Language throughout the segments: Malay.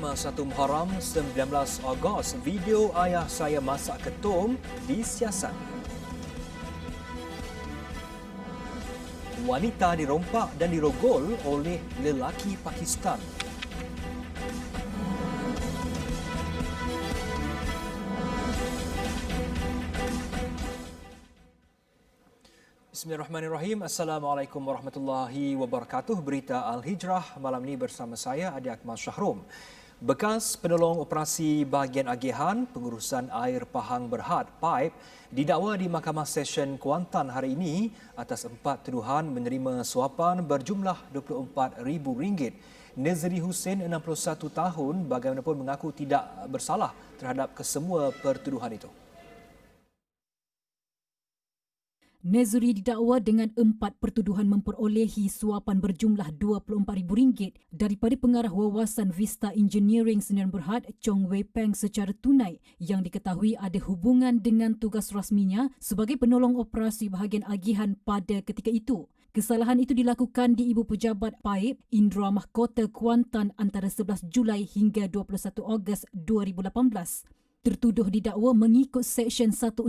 Selama 1 Muharram 19 Ogos, video ayah saya masak ketum disiasat. Wanita dirompak dan dirogol oleh lelaki Pakistan. Bismillahirrahmanirrahim. Assalamualaikum warahmatullahi wabarakatuh. Berita Al-Hijrah malam ini bersama saya, Adi Akmal Syahrum. Bekas penolong operasi bahagian agihan pengurusan air Pahang Berhad (PAIP) didakwa di Mahkamah Session Kuantan hari ini atas 4 tuduhan menerima suapan berjumlah RM24,000. Nazri Hussein, 61 tahun, bagaimanapun mengaku tidak bersalah terhadap kesemua pertuduhan itu. Nazri didakwa dengan 4 pertuduhan memperolehi suapan berjumlah RM24,000 daripada pengarah wawasan Vista Engineering Sdn Berhad, Chong Wei Peng secara tunai yang diketahui ada hubungan dengan tugas rasminya sebagai penolong operasi bahagian agihan pada ketika itu. Kesalahan itu dilakukan di Ibu Pejabat PAIP Indra Mahkota Kuantan antara 11 Julai hingga 21 Ogos 2018. Tertuduh didakwa mengikut Seksyen 165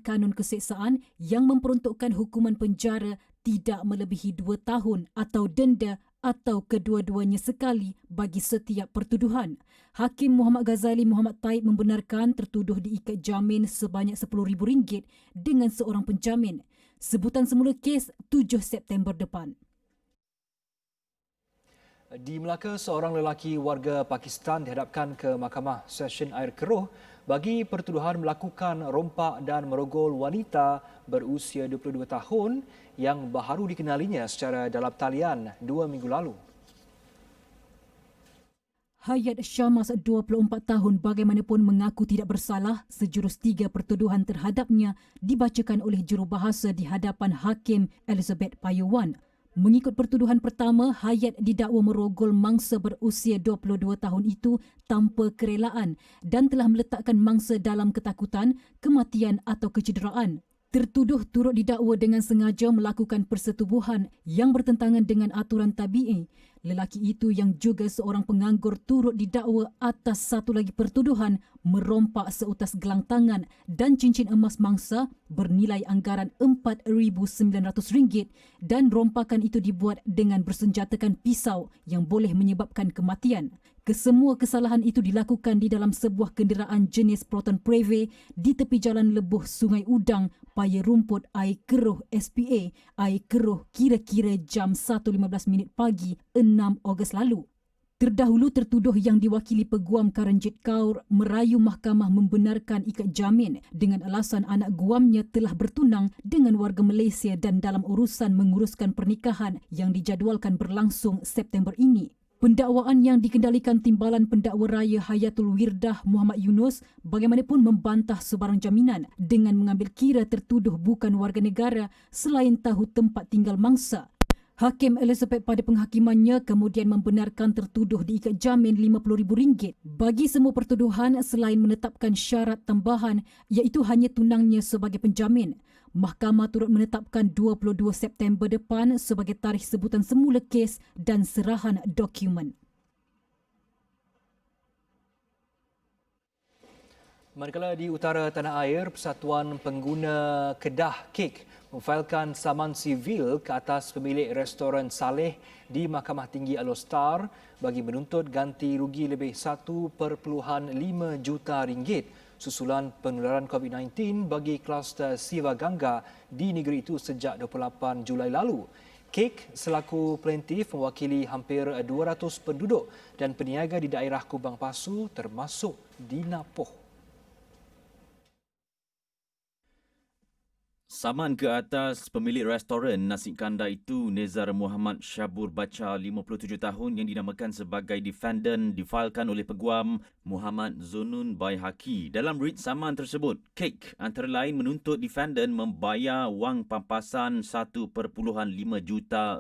Kanun Keseksaan yang memperuntukkan hukuman penjara tidak melebihi 2 tahun atau denda atau kedua-duanya sekali bagi setiap pertuduhan. Hakim Muhammad Ghazali Muhammad Taib membenarkan tertuduh diikat jamin sebanyak RM10,000 dengan seorang penjamin. Sebutan semula kes 7 September depan. Di Melaka, seorang lelaki warga Pakistan dihadapkan ke Mahkamah Session Air Keruh bagi pertuduhan melakukan rompak dan merogol wanita berusia 22 tahun yang baru dikenalinya secara dalam talian 2 minggu lalu. Hayat Syamas, 24 tahun, bagaimanapun mengaku tidak bersalah sejurus 3 pertuduhan terhadapnya dibacakan oleh jurubahasa di hadapan Hakim Elizabeth Payuwan. Mengikut pertuduhan pertama, Hayat didakwa merogol mangsa berusia 22 tahun itu tanpa kerelaan dan telah meletakkan mangsa dalam ketakutan, kematian atau kecederaan. Tertuduh turut didakwa dengan sengaja melakukan persetubuhan yang bertentangan dengan aturan tabi'i. Lelaki itu yang juga seorang penganggur turut didakwa atas satu lagi pertuduhan merompak seutas gelang tangan dan cincin emas mangsa bernilai anggaran RM4,900 dan rompakan itu dibuat dengan bersenjatakan pisau yang boleh menyebabkan kematian. Kesemua kesalahan itu dilakukan di dalam sebuah kenderaan jenis Proton Preve di tepi jalan lebuh Sungai Udang, Paya Rumput, Air Keruh SPA, Air Keruh kira-kira jam 1.15 pagi 6 Ogos lalu. Terdahulu tertuduh yang diwakili Peguam Karanjit Kaur merayu mahkamah membenarkan ikat jamin dengan alasan anak guamnya telah bertunang dengan warga Malaysia dan dalam urusan menguruskan pernikahan yang dijadualkan berlangsung September ini. Pendakwaan yang dikendalikan Timbalan Pendakwa Raya Hayatul Wirdah Muhammad Yunus bagaimanapun membantah sebarang jaminan dengan mengambil kira tertuduh bukan warga negara selain tahu tempat tinggal mangsa. Hakim Elizabeth pada penghakimannya kemudian membenarkan tertuduh diikat jamin RM50,000 bagi semua pertuduhan selain menetapkan syarat tambahan iaitu hanya tunangnya sebagai penjamin. Mahkamah turut menetapkan 22 September depan sebagai tarikh sebutan semula kes dan serahan dokumen. Manakala di utara tanah air, Persatuan Pengguna Kedah Kek memfailkan saman sivil ke atas pemilik restoran Saleh di Mahkamah Tinggi Alor bagi menuntut ganti rugi lebih RM1.5 juta susulan penularan COVID-19 bagi kluster Siva Gangga di negeri itu sejak 28 Julai lalu. Kek selaku plaintif mewakili hampir 200 penduduk dan peniaga di daerah Kubang Pasu termasuk di Napoh. Saman ke atas pemilik restoran nasi kandar itu, Nezar Muhammad Syabur Bacha, 57 tahun yang dinamakan sebagai defendant, difailkan oleh Peguam Muhammad Zonun Baihaki. Dalam writ saman tersebut, Kek antara lain menuntut defendant membayar wang pampasan RM1.5 juta,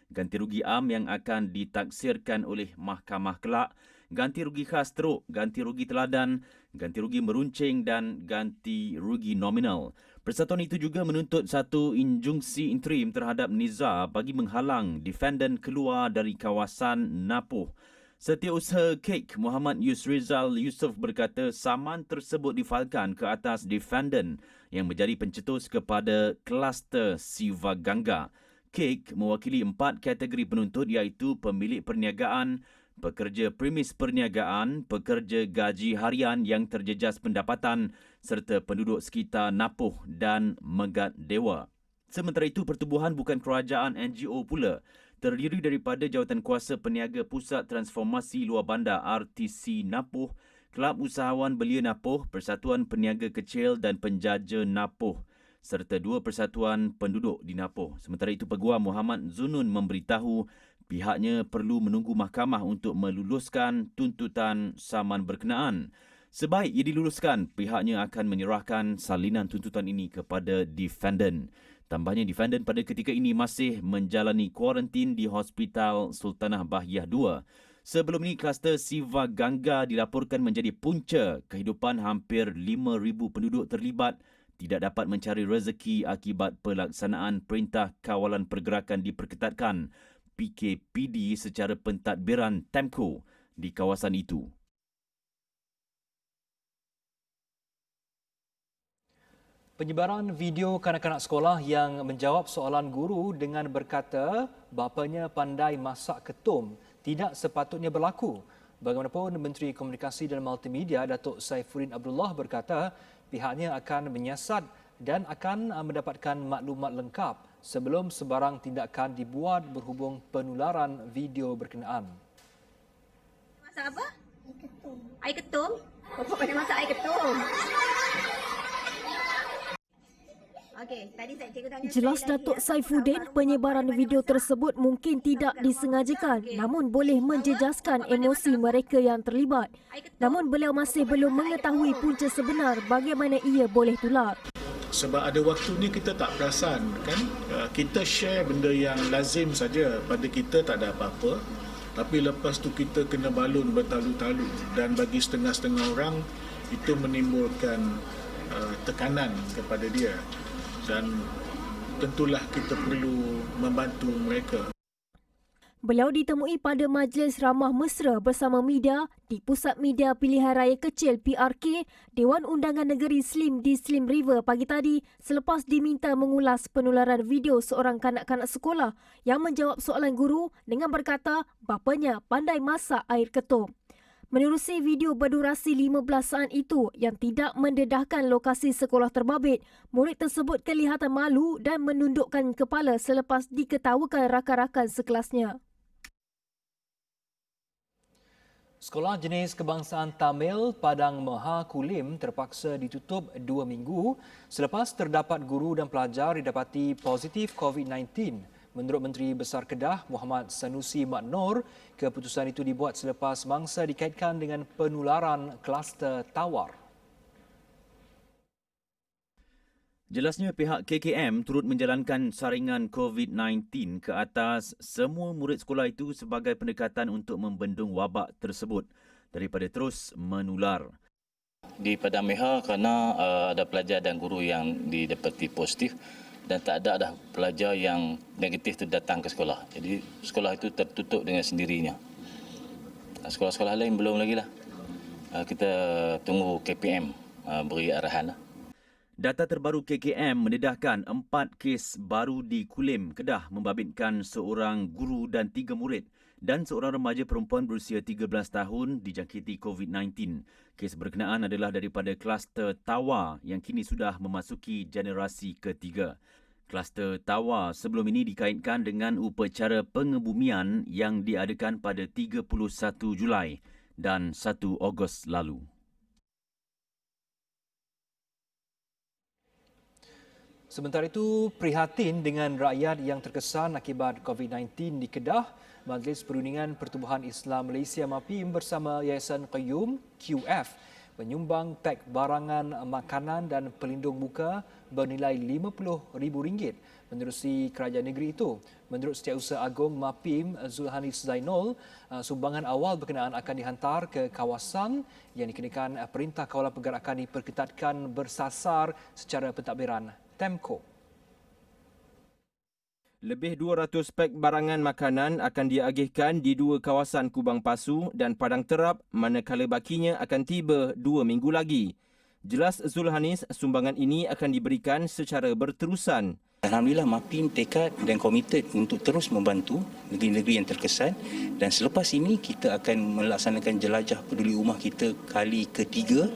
ganti rugi am yang akan ditaksirkan oleh mahkamah kelak, ganti rugi khas teruk, ganti rugi teladan, ganti rugi meruncing dan ganti rugi nominal. Persatuan itu juga menuntut satu injunksi interim terhadap Nizar bagi menghalang defendant keluar dari kawasan Napoh. Setiausaha kek Muhammad Yusrizal Yusof berkata saman tersebut difailkan ke atas defendant yang menjadi pencetus kepada kluster Siva Ganga. Kek mewakili 4 kategori penuntut iaitu pemilik perniagaan, pekerja premis perniagaan, pekerja gaji harian yang terjejas pendapatan serta penduduk sekitar Napoh dan Megat Dewa. Sementara itu, Pertubuhan Bukan Kerajaan NGO pula terdiri daripada Jawatankuasa Peniaga Pusat Transformasi Luar Bandar RTC Napoh, Kelab Usahawan Belia Napoh, Persatuan Peniaga Kecil dan Penjaja Napoh serta 2 persatuan penduduk di Napoh. Sementara itu, Peguam Muhammad Zunun memberitahu pihaknya perlu menunggu mahkamah untuk meluluskan tuntutan saman berkenaan. Sebaik ia diluluskan, pihaknya akan menyerahkan salinan tuntutan ini kepada defendant. Tambahnya, defendant pada ketika ini masih menjalani kuarantin di Hospital Sultanah Bahiyah II. Sebelum ini, kluster Siva Ganga dilaporkan menjadi punca kehidupan hampir 5,000 penduduk terlibat tidak dapat mencari rezeki akibat pelaksanaan Perintah Kawalan Pergerakan Diperketatkan PKPD secara pentadbiran TEMCO di kawasan itu. Penyebaran video kanak-kanak sekolah yang menjawab soalan guru dengan berkata bapanya pandai masak ketum tidak sepatutnya berlaku. Bagaimanapun, Menteri Komunikasi dan Multimedia Datuk Saifuddin Abdullah berkata pihaknya akan menyiasat dan akan mendapatkan maklumat lengkap sebelum sebarang tindakan dibuat berhubung penularan video berkenaan. Masak apa? Air ketum. Air ketum? Bapak pandai masak air ketum. Okey, tadi saya cikgu tanya Jelas Datuk Saifuddin, penyebaran video tersebut mungkin tidak disengajakan namun boleh menjejaskan emosi mereka yang terlibat. Namun beliau masih belum mengetahui punca sebenar bagaimana ia boleh tular. Sebab ada waktu ni kita tak perasan kan, kita share benda yang lazim saja, pada kita tak ada apa-apa, tapi lepas tu kita kena balun bertalu-talu dan bagi setengah-setengah orang itu menimbulkan tekanan kepada dia. Dan tentulah kita perlu membantu mereka. Beliau ditemui pada majlis ramah mesra bersama media di Pusat Media Pilihan Raya Kecil PRK, Dewan Undangan Negeri Slim di Slim River pagi tadi selepas diminta mengulas penularan video seorang kanak-kanak sekolah yang menjawab soalan guru dengan berkata bapanya pandai masak air ketum. Menerusi video berdurasi 15 saat itu yang tidak mendedahkan lokasi sekolah terbabit, murid tersebut kelihatan malu dan menundukkan kepala selepas diketawakan rakan-rakan sekelasnya. Sekolah jenis kebangsaan Tamil Padang Maha Kulim terpaksa ditutup 2 minggu selepas terdapat guru dan pelajar didapati positif COVID-19. Menurut Menteri Besar Kedah Muhammad Sanusi Mat Noor, keputusan itu dibuat selepas mangsa dikaitkan dengan penularan kluster tawar. Jelasnya pihak KKM turut menjalankan saringan COVID-19 ke atas semua murid sekolah itu sebagai pendekatan untuk membendung wabak tersebut daripada terus menular. Di Padang Meha kerana ada pelajar dan guru yang didapati positif dan tak ada dah pelajar yang negatif itu datang ke sekolah. Jadi sekolah itu tertutup dengan sendirinya. Sekolah-sekolah lain belum lagi lah. Kita tunggu KPM beri arahan lah. Data terbaru KKM mendedahkan 4 kes baru di Kulim, Kedah membabitkan seorang guru dan 3 murid dan seorang remaja perempuan berusia 13 tahun dijangkiti COVID-19. Kes berkenaan adalah daripada kluster Tawa yang kini sudah memasuki generasi ketiga. Kluster Tawa sebelum ini dikaitkan dengan upacara pengebumian yang diadakan pada 31 Julai dan 1 Ogos lalu. Sementara itu, prihatin dengan rakyat yang terkesan akibat COVID-19 di Kedah, Majlis Perundingan Pertubuhan Islam Malaysia MAPIM bersama Yayasan Qayyum QF menyumbang pek barangan makanan dan pelindung muka bernilai RM50,000 menerusi kerajaan negeri itu. Menurut Setiausaha Agong MAPIM Zulhanis Zainul, sumbangan awal berkenaan akan dihantar ke kawasan yang dikenakan Perintah Kawalan Pergerakan Diperketatkan bersasar secara pentadbiran TEMCO. Lebih 200 pek barangan makanan akan diagihkan di 2 kawasan Kubang Pasu dan Padang Terap manakala bakinya akan tiba 2 minggu lagi. Jelas Zulhanis, sumbangan ini akan diberikan secara berterusan. Alhamdulillah MAPIM tekad dan komited untuk terus membantu negeri-negeri yang terkesan, dan selepas ini kita akan melaksanakan jelajah peduli ummah kita kali ketiga,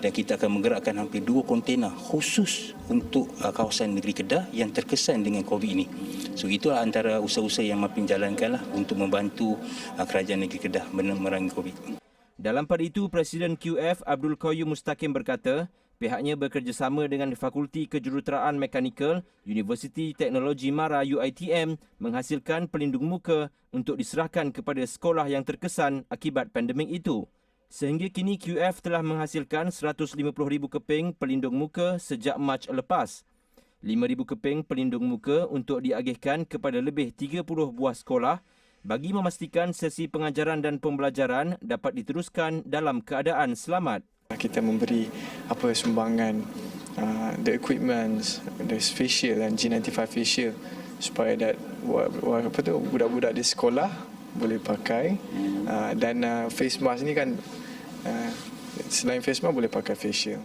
dan kita akan menggerakkan hampir 2 kontena khusus untuk kawasan negeri Kedah yang terkesan dengan COVID ini. So itulah antara usaha-usaha yang MAPIM jalankanlah untuk membantu kerajaan negeri Kedah memerangi COVID. Dalam pada itu, Presiden QF Abdul Qayyum Mustaqim berkata, pihaknya bekerjasama dengan Fakulti Kejuruteraan Mekanikal Universiti Teknologi Mara UiTM menghasilkan pelindung muka untuk diserahkan kepada sekolah yang terkesan akibat pandemik itu. Sehingga kini QF telah menghasilkan 150,000 keping pelindung muka sejak Mac lepas. 5,000 keping pelindung muka untuk diagihkan kepada lebih 30 buah sekolah bagi memastikan sesi pengajaran dan pembelajaran dapat diteruskan dalam keadaan selamat. Kita memberi sumbangan the equipments, the face shield dan G95 face shield supaya budak-budak di sekolah boleh pakai, dan face mask ni kan selain face mask boleh pakai face shield.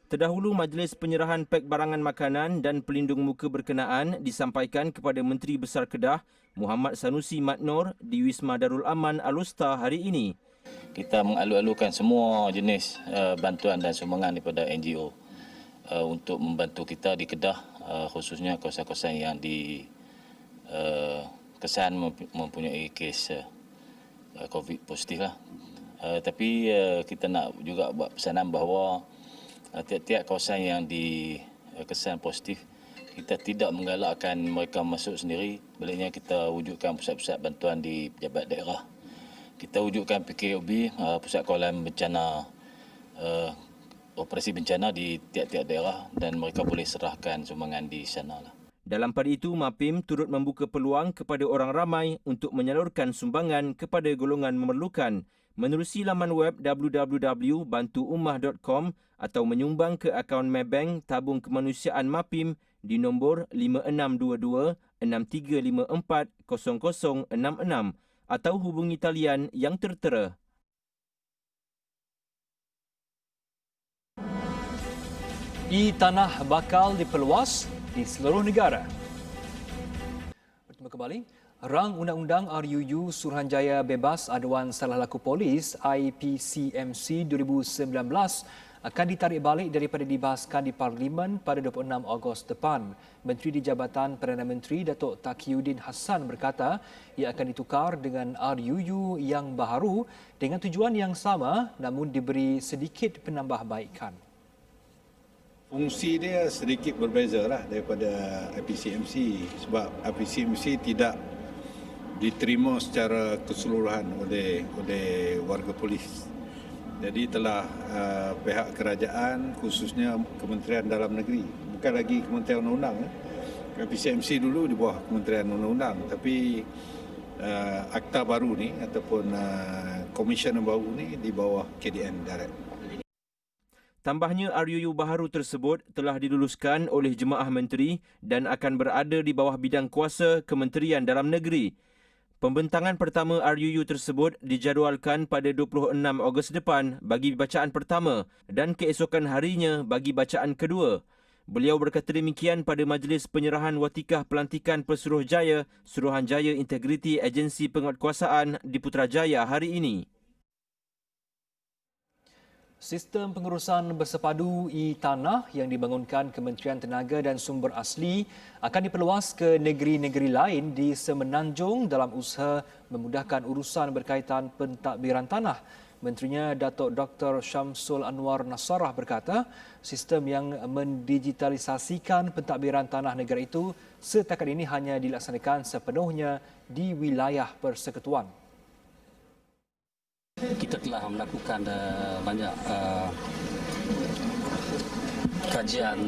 Terdahulu, majlis penyerahan pek barangan makanan dan pelindung muka berkenaan disampaikan kepada Menteri Besar Kedah, Muhammad Sanusi Mat Noor di Wisma Darul Aman Alostar hari ini. Kita mengalu-alukan semua jenis bantuan dan sumbangan daripada NGO untuk membantu kita di Kedah, khususnya kawasan-kawasan yang kesan mempunyai kes COVID positif lah. Tapi kita nak juga buat pesanan bahawa tiap-tiap kawasan yang dikesan positif, kita tidak menggalakkan mereka masuk sendiri. Baliknya kita wujudkan pusat-pusat bantuan di pejabat daerah. Kita wujudkan PKOB, Pusat Kawalan Bencana, operasi bencana di tiap-tiap daerah, dan mereka boleh serahkan sumbangan di sana lah. Dalam pada itu, MAPIM turut membuka peluang kepada orang ramai untuk menyalurkan sumbangan kepada golongan memerlukan menerusi laman web www.bantuummah.com atau menyumbang ke akaun Maybank Tabung Kemanusiaan MAPIM di nombor 5622 6354 0066 atau hubungi talian yang tertera. Tanah bakal diperluas di seluruh negara. Bertemu kembali. Rang Undang-Undang RUU Suruhanjaya Bebas Aduan Salah Laku Polis IPCMC 2019 akan ditarik balik daripada dibahaskan di Parlimen pada 26 Ogos depan. Menteri di Jabatan Perdana Menteri Datuk Taqiyuddin Hassan berkata ia akan ditukar dengan RUU yang baharu dengan tujuan yang sama namun diberi sedikit penambahbaikan. Fungsi dia sedikit berbeza lah daripada IPCMC sebab IPCMC tidak diterima secara keseluruhan oleh warga polis. Jadi telah pihak kerajaan, khususnya Kementerian Dalam Negeri, bukan lagi Kementerian Undang-Undang. IPCMC dulu di bawah Kementerian Undang-Undang, tapi akta baru ni ataupun komisioner baru ni di bawah KDN direct. Tambahnya, RUU baharu tersebut telah diluluskan oleh Jemaah Menteri dan akan berada di bawah bidang kuasa Kementerian Dalam Negeri. Pembentangan pertama RUU tersebut dijadualkan pada 26 Ogos depan bagi bacaan pertama dan keesokan harinya bagi bacaan kedua. Beliau berkata demikian pada Majlis Penyerahan Watikah Pelantikan Pesuruhjaya Suruhanjaya Integriti Agensi Penguatkuasaan di Putrajaya hari ini. Sistem pengurusan bersepadu e-Tanah yang dibangunkan Kementerian Tenaga dan Sumber Asli akan diperluas ke negeri-negeri lain di Semenanjung dalam usaha memudahkan urusan berkaitan pentadbiran tanah. Menterinya Datuk Dr. Syamsul Anwar Nasarah berkata, sistem yang mendigitalisasikan pentadbiran tanah negara itu setakat ini hanya dilaksanakan sepenuhnya di wilayah persekutuan. Kita telah melakukan banyak kajian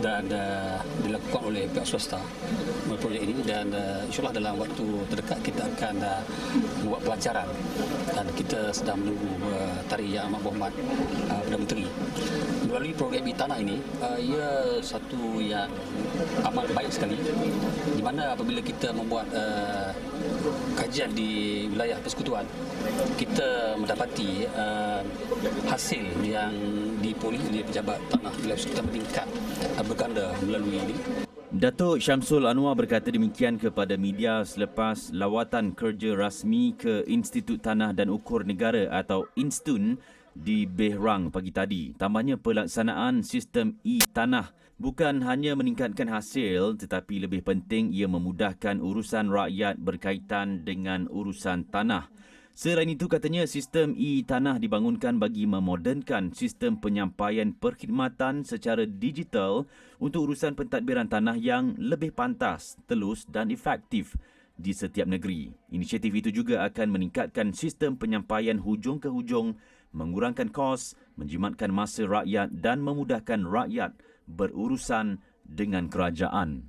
dan dilakukan oleh pihak swasta projek ini, dan insyaAllah dalam waktu terdekat kita akan membuat pelancaran, dan kita sedang menunggu tarikh Yang Amat Berhormat Perdana Menteri. Melalui program e-tanah ini, ia satu yang amat baik sekali, di mana apabila kita membuat kajian di wilayah persekutuan, kita mendapati hasil yang diperoleh oleh pejabat tanah wilayah persekutuan meningkat berganda melalui ini. Datuk Syamsul Anwar berkata demikian kepada media selepas lawatan kerja rasmi ke Institut Tanah dan Ukur Negara atau INSTUN di Behrang pagi tadi. Tambahnya, pelaksanaan sistem e-tanah bukan hanya meningkatkan hasil tetapi lebih penting ia memudahkan urusan rakyat berkaitan dengan urusan tanah. Selain itu, katanya sistem e-tanah dibangunkan bagi memodernkan sistem penyampaian perkhidmatan secara digital untuk urusan pentadbiran tanah yang lebih pantas, telus dan efektif di setiap negeri. Inisiatif itu juga akan meningkatkan sistem penyampaian hujung ke hujung, mengurangkan kos, menjimatkan masa rakyat dan memudahkan rakyat berurusan dengan kerajaan.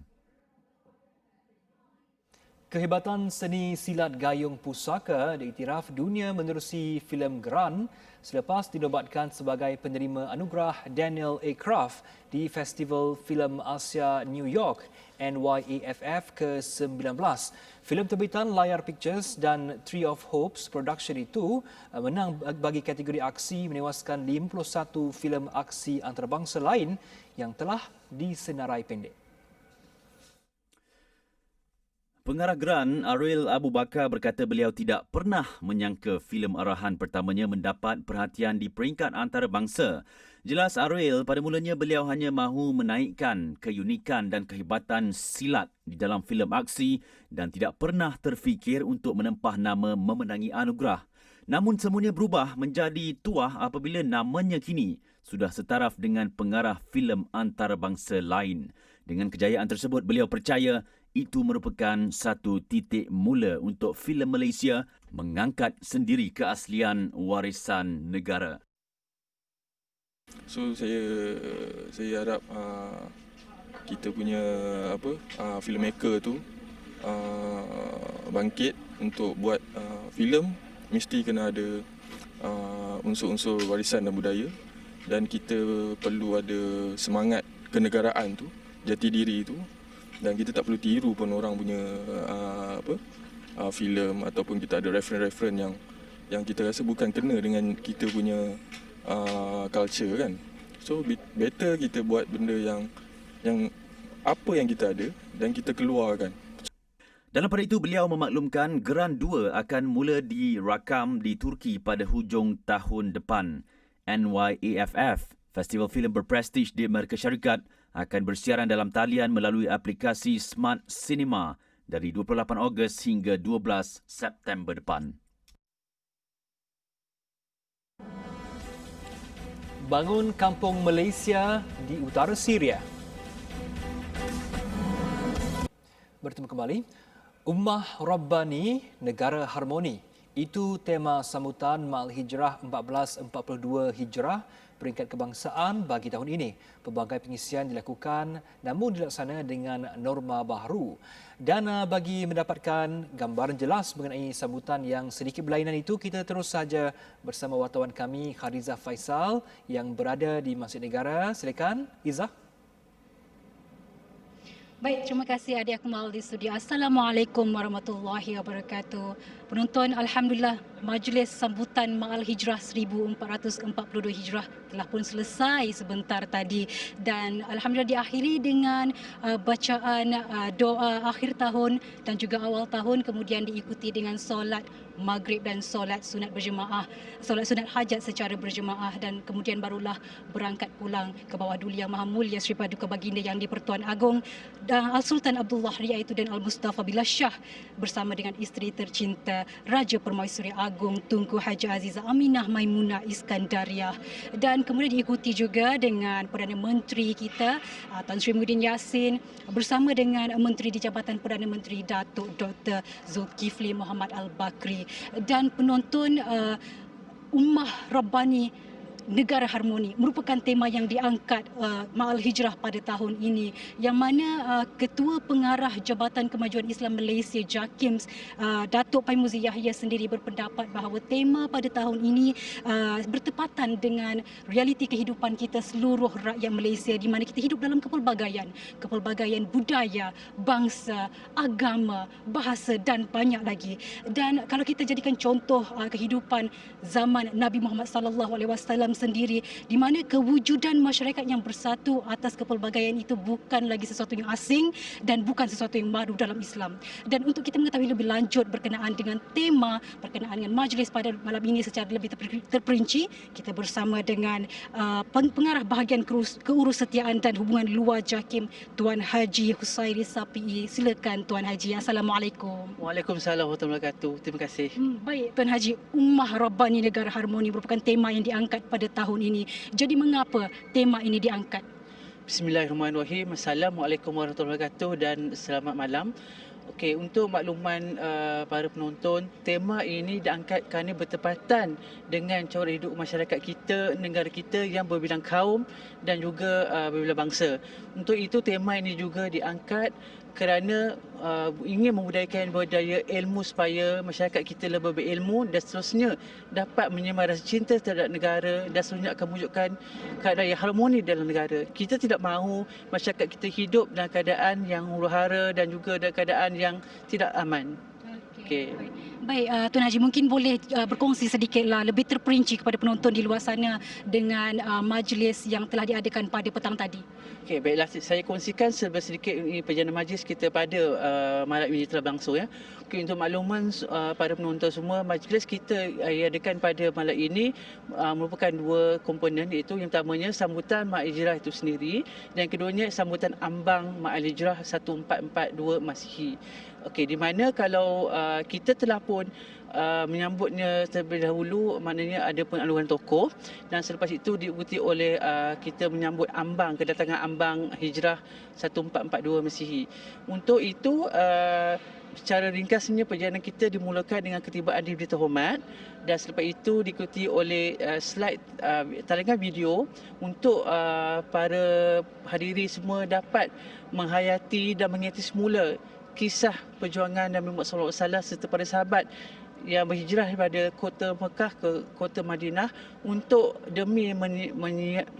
Kehebatan seni silat gayung pusaka diiktiraf dunia menerusi filem Gran selepas dinobatkan sebagai penerima anugerah Daniel A. Kraft di Festival Filem Asia New York NYAFF ke-19. Filem terbitan Layar Pictures dan Tree of Hopes Production itu menang bagi kategori aksi, menewaskan 51 filem aksi antarabangsa lain yang telah disenarai pendek. Pengarah Gran, Ariel Abu Bakar berkata beliau tidak pernah menyangka filem arahan pertamanya mendapat perhatian di peringkat antarabangsa. Jelas Ariel, pada mulanya beliau hanya mahu menaikkan keunikan dan kehebatan silat di dalam filem aksi dan tidak pernah terfikir untuk menempah nama memenangi anugerah. Namun semuanya berubah menjadi tuah apabila namanya kini sudah setaraf dengan pengarah filem antarabangsa lain. Dengan kejayaan tersebut, beliau percaya itu merupakan satu titik mula untuk filem Malaysia mengangkat sendiri keaslian warisan negara. So saya harap kita punya filmmaker tu bangkit untuk buat filem, mesti kena ada unsur-unsur warisan dan budaya, dan kita perlu ada semangat kenegaraan tu, jati diri tu. Dan kita tak perlu tiru pun orang punya filem, ataupun kita ada reference yang kita rasa bukan kena dengan kita punya culture kan. So better kita buat benda yang apa yang kita ada dan kita keluarkan. Dalam pada itu, beliau memaklumkan Gran 2 akan mula dirakam di Turki pada hujung tahun depan. NYAFF, festival filem berprestij di Amerika Syarikat, akan bersiaran dalam talian melalui aplikasi Smart Cinema dari 28 Ogos hingga 12 September depan. Bangun kampung Malaysia di utara Syria. Bertemu kembali. Ummah Rabbani, Negara Harmoni. Itu tema sambutan Ma'al Hijrah 1442 Hijrah peringkat kebangsaan bagi tahun ini. Pelbagai pengisian dilakukan namun dilaksana dengan norma baharu. Dan bagi mendapatkan gambaran jelas mengenai sambutan yang sedikit berlainan itu, kita terus saja bersama wartawan kami Khadizah Faisal yang berada di Masjid Negara. Silakan Izzah. Baik, terima kasih Adik Akmal di studio. Assalamualaikum warahmatullahi wabarakatuh. Penonton, Alhamdulillah, majlis sambutan Ma'al Hijrah 1442 Hijrah telah pun selesai sebentar tadi, dan Alhamdulillah diakhiri dengan bacaan doa akhir tahun dan juga awal tahun, kemudian diikuti dengan solat maghrib dan solat sunat berjemaah, solat sunat hajat secara berjemaah, dan kemudian barulah berangkat pulang ke bawah Duli Yang Maha Mulia Sri Paduka Baginda Yang di-Pertuan Agong dan Al-Sultan Abdullah Riyaituddin Al-Mustafa Billah Shah bersama dengan isteri tercinta Raja Permaisuri Agong Tunku Haji Azizah Aminah Maimunah Iskandariah, dan kemudian diikuti juga dengan Perdana Menteri kita Tan Sri Muhyiddin Yassin bersama dengan Menteri di Jabatan Perdana Menteri Datuk Dr. Zulkifli Muhammad Al-Bakri, dan penonton Ummah Rabbani negara harmoni merupakan tema yang diangkat Ma'al Hijrah pada tahun ini, yang mana Ketua Pengarah Jabatan Kemajuan Islam Malaysia JAKIM, Datuk Pai Muzi Yahya sendiri berpendapat bahawa tema pada tahun ini bertepatan dengan realiti kehidupan kita seluruh rakyat Malaysia, di mana kita hidup dalam kepelbagaian budaya, bangsa, agama, bahasa dan banyak lagi. Dan kalau kita jadikan contoh kehidupan zaman Nabi Muhammad sallallahu alaihi wasallam sendiri, di mana kewujudan masyarakat yang bersatu atas kepelbagaian itu bukan lagi sesuatu yang asing dan bukan sesuatu yang baru dalam Islam. Dan untuk kita mengetahui lebih lanjut berkenaan dengan tema, berkenaan dengan majlis pada malam ini secara lebih terperinci, kita bersama dengan pengarah bahagian keurusetiaan dan hubungan luar JAKIM, Tuan Haji Husairi Sapii. Silakan Tuan Haji. Assalamualaikum. Waalaikumsalam warahmatullahi wabarakatuh. Terima kasih. Baik Tuan Haji, Ummah Rabbani Negara Harmoni merupakan tema yang diangkat pada tahun ini. Jadi mengapa tema ini diangkat? Bismillahirrahmanirrahim. Assalamualaikum warahmatullahi wabarakatuh dan selamat malam. Okey, untuk makluman para penonton, tema ini diangkat kerana bertepatan dengan cara hidup masyarakat kita, negara kita yang berbidang kaum dan juga berbidang bangsa. Untuk itu tema ini juga diangkat kerana ingin membudayakan budaya ilmu supaya masyarakat kita lebih berilmu dan seterusnya dapat menyebar rasa cinta terhadap negara dan seterusnya akan mewujudkan keadaan yang harmoni dalam negara. Kita tidak mahu masyarakat kita hidup dalam keadaan yang huru-hara dan juga dalam keadaan yang tidak aman. Okey. Baik, Tuan Haji, mungkin boleh berkongsi sedikitlah lebih terperinci kepada penonton di luar sana dengan majlis yang telah diadakan pada petang tadi. Okey, baiklah, saya kongsikan sedikit ini perjalanan majlis kita pada malam ini telah berlangsung ya. Okey, untuk makluman para penonton semua, majlis kita yang diadakan pada malam ini merupakan dua komponen, iaitu yang pertamanya sambutan Ma'al Hijrah itu sendiri dan keduanya sambutan ambang Ma'al Hijrah 1442 Masihi. Okey, di mana kalau kita telah pun menyambutnya terlebih dahulu, maknanya ada pengaluran tokoh dan selepas itu diikuti oleh kita menyambut ambang, kedatangan ambang Hijrah 1442 Masihi. Untuk itu secara ringkasnya perjalanan kita dimulakan dengan ketibaan di Berita Hormat dan selepas itu diikuti oleh slide tayangan video untuk para hadiri semua dapat menghayati dan mengingati semula kisah perjuangan Nabi Muhammad SAW serta para sahabat yang berhijrah daripada kota Mekah ke kota Madinah untuk demi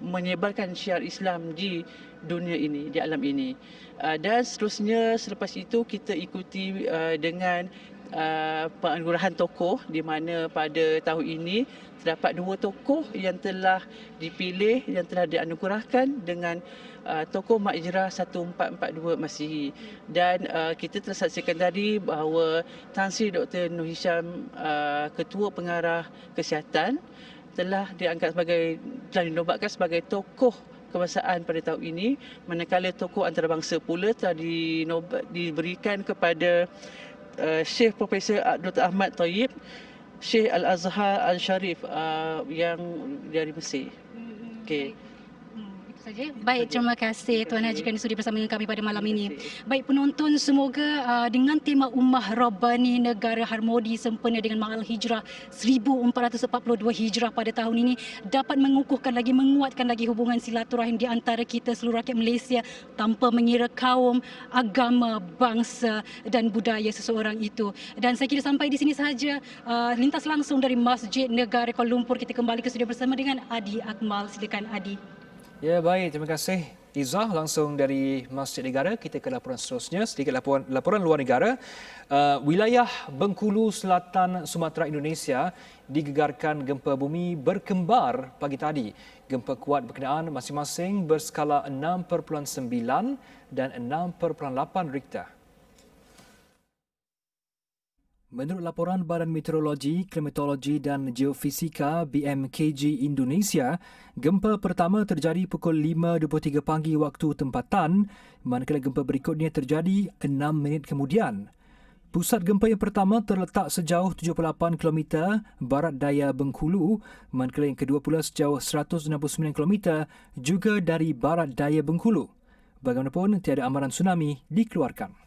menyebarkan syiar Islam di dunia ini, di alam ini. Dan seterusnya selepas itu kita ikuti dengan penganugerahan tokoh, di mana pada tahun ini terdapat dua tokoh yang telah dipilih, yang telah dianugerahkan dengan tokoh Ma'al Hijrah 1442 Masihi. Dan kita telah saksikan tadi bahawa Tan Sri Dr. Nur Hisham, Ketua Pengarah Kesihatan, telah dinobatkan sebagai tokoh kebangsaan pada tahun ini, manakala tokoh antarabangsa pula telah diberikan kepada Syekh Profesor Dr. Ahmad Tayyib, Syekh Al-Azhar Al-Sharif yang dari Mesir. Okey. Saja. Baik, terima kasih Tuan Haji kerana sudi bersama dengan kami pada malam ini. Baik penonton, semoga dengan tema Ummah Rabbani Negara Harmoni sempena dengan Ma'al Hijrah 1442 Hijrah pada tahun ini dapat mengukuhkan lagi, menguatkan lagi hubungan silaturahim di antara kita seluruh rakyat Malaysia tanpa mengira kaum, agama, bangsa dan budaya seseorang itu. Dan saya kira sampai di sini sahaja lintas langsung dari Masjid Negara Kuala Lumpur. Kita kembali ke studio bersama dengan Adi Akmal. Silakan Adi. Ya, baik. Terima kasih Izzah langsung dari Masjid Negara. Kita ke laporan seterusnya. Sedikit laporan luar negara. Wilayah Bengkulu, Selatan Sumatera, Indonesia digegarkan gempa bumi berkembar pagi tadi. Gempa kuat berkenaan masing-masing berskala 6.9 dan 6.8 Richter. Menurut laporan Badan Meteorologi, Klimatologi dan Geofisika BMKG Indonesia, gempa pertama terjadi pukul 5.23 pagi waktu tempatan, manakala gempa berikutnya terjadi 6 minit kemudian. Pusat gempa yang pertama terletak sejauh 78 km barat daya Bengkulu, manakala yang kedua pula sejauh 169 km juga dari barat daya Bengkulu. Bagaimanapun, tiada amaran tsunami dikeluarkan.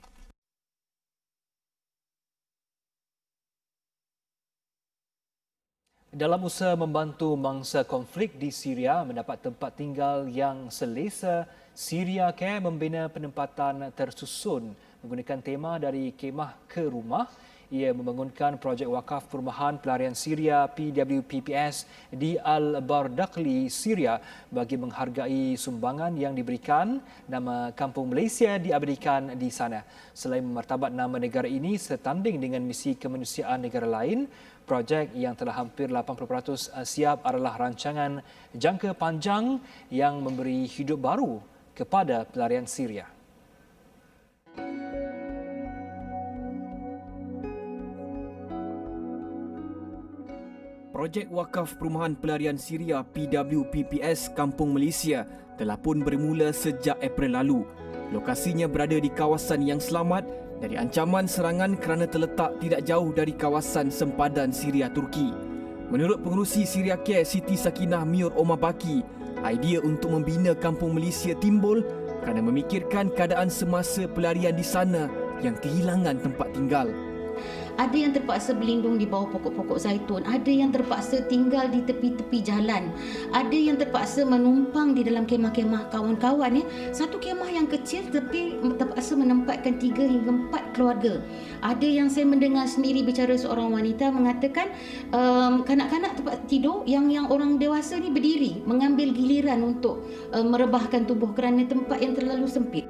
Dalam usaha membantu mangsa konflik di Syria mendapat tempat tinggal yang selesa, Syria Care membina penempatan tersusun menggunakan tema dari kemah ke rumah. Ia membangunkan projek wakaf perumahan pelarian Syria PWPPS di Al-Bardakli, Syria bagi menghargai sumbangan yang diberikan. Nama kampung Malaysia diabadikan di sana. Selain memartabat nama negara ini setanding dengan misi kemanusiaan negara lain, projek yang telah hampir 80% siap adalah rancangan jangka panjang yang memberi hidup baru kepada pelarian Syria. Projek Wakaf Perumahan Pelarian Syria PWPPS Kampung Malaysia telah pun bermula sejak April lalu. Lokasinya berada di kawasan yang selamat dari ancaman serangan kerana terletak tidak jauh dari kawasan sempadan Syria Turki. Menurut pengerusi Syria Care Siti Sakinah Miur Omar Baki, idea untuk membina Kampung Malaysia timbul kerana memikirkan keadaan semasa pelarian di sana yang kehilangan tempat tinggal. Ada yang terpaksa berlindung di bawah pokok-pokok zaitun, ada yang terpaksa tinggal di tepi-tepi jalan, ada yang terpaksa menumpang di dalam kemah-kemah kawan-kawan. Satu kemah yang kecil tapi terpaksa menempatkan 3 hingga 4 keluarga. Ada yang saya mendengar sendiri bicara seorang wanita mengatakan kanak-kanak tempat tidur yang orang dewasa ni berdiri mengambil giliran untuk merebahkan tubuh kerana tempat yang terlalu sempit.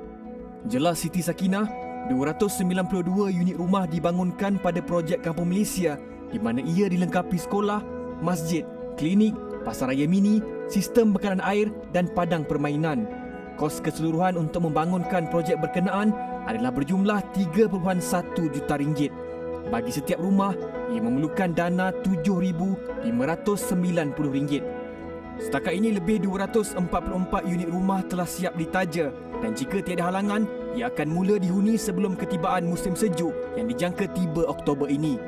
Jelas Siti Sakinah, 292 unit rumah dibangunkan pada projek Kampung Malaysia di mana ia dilengkapi sekolah, masjid, klinik, pasar raya mini, sistem bekalan air dan padang permainan. Kos keseluruhan untuk membangunkan projek berkenaan adalah berjumlah 3.1 juta ringgit. Bagi setiap rumah, ia memerlukan dana RM7,590. Setakat ini lebih 244 unit rumah telah siap ditaja dan jika tiada halangan, ia akan mula dihuni sebelum ketibaan musim sejuk yang dijangka tiba Oktober ini.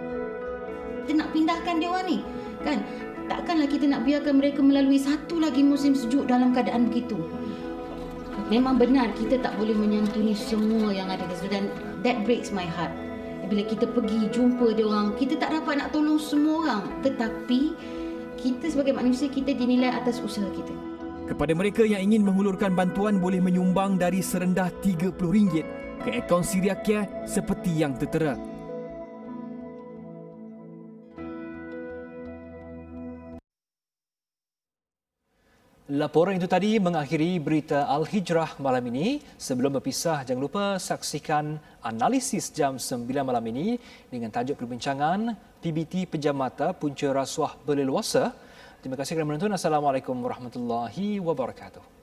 Kita nak pindahkan dia orang ni, kan? Takkanlah kita nak biarkan mereka melalui satu lagi musim sejuk dalam keadaan begitu. Memang benar kita tak boleh menyantuni semua yang ada di situ dan that breaks my heart. Bila kita pergi jumpa dia orang, kita tak dapat nak tolong semua orang, tetapi kita sebagai manusia, kita dinilai atas usaha kita. Kepada mereka yang ingin menghulurkan bantuan boleh menyumbang dari serendah RM30 ke akaun Syria Care seperti yang tertera. Laporan itu tadi mengakhiri berita Al-Hijrah malam ini. Sebelum berpisah, jangan lupa saksikan analisis jam 9 malam ini dengan tajuk perbincangan PBT Pejam Mata Punca Rasuah Berleluasa. Terima kasih kerana menonton. Assalamualaikum warahmatullahi wabarakatuh.